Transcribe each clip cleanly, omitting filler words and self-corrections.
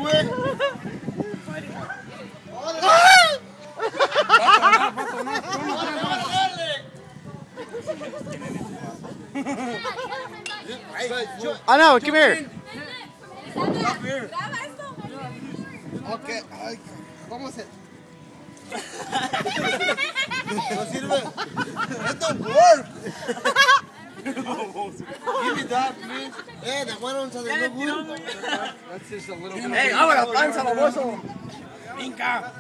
güey. I know, come here. Okay, vamos a hacer. No sirve. It don't work. Give me that, please. The one on the good. That's just a little bit. Hey, ahora panza, baboso. Inca.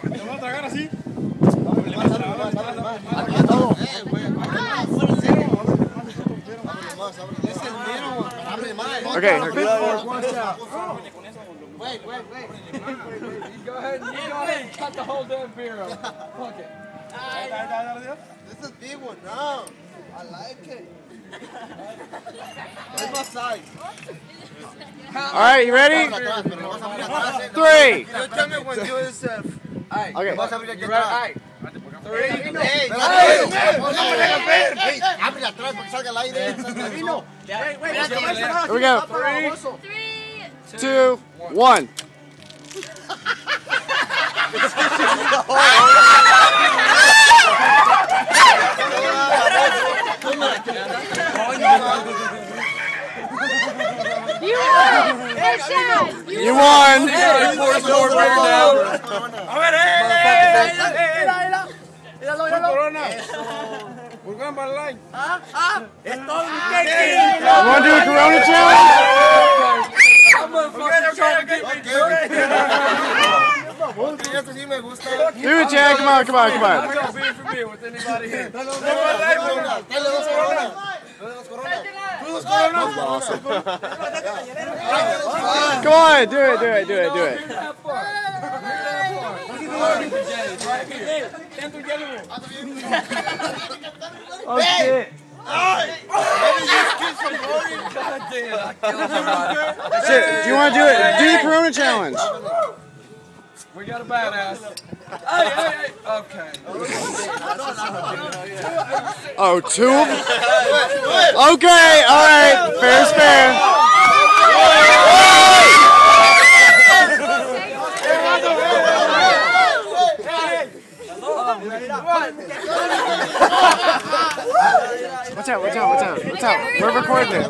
¿Te vas a tragar así? Okay. Wait. You go ahead and cut the whole damn beer up. Fuck it. This is a big one. No, I like it. Where's my size? All right, you ready? 3. You tell me when you is. Okay. You ready? 3. Hey, abre atrás para que salga el aire. Here we go. 3, 2, 1. You won. We're going by the line. You want to do a Corona challenge? Do it, Chad. Come on. I got beer for me with anybody here. Come on, do it. Oh shit. Shit, do you want to do it? Do the Corona challenge. We got a badass. Hey. Okay. Oh, 2 of them? Okay, alright. Fair's fair. Watch out. We're recording it.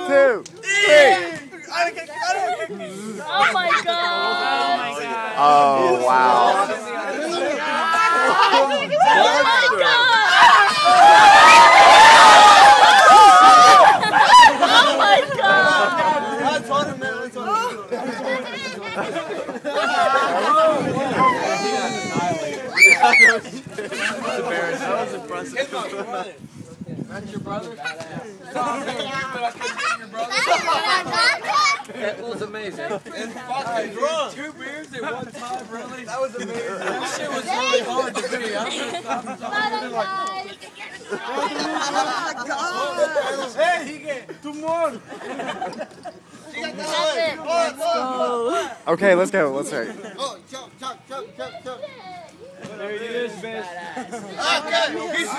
Two, 3. Oh my god! Oh, wow. Oh my god! That was impressive. That's your brother? But I couldn't see your brother. That was amazing. And fucking drunk. 2 beers at one time, really? That was amazing. That shit was really hard to be. I'm just hey, he get 2 more. Okay, let's go. Let's start. Oh, chop. There he is, bitch. Okay, he's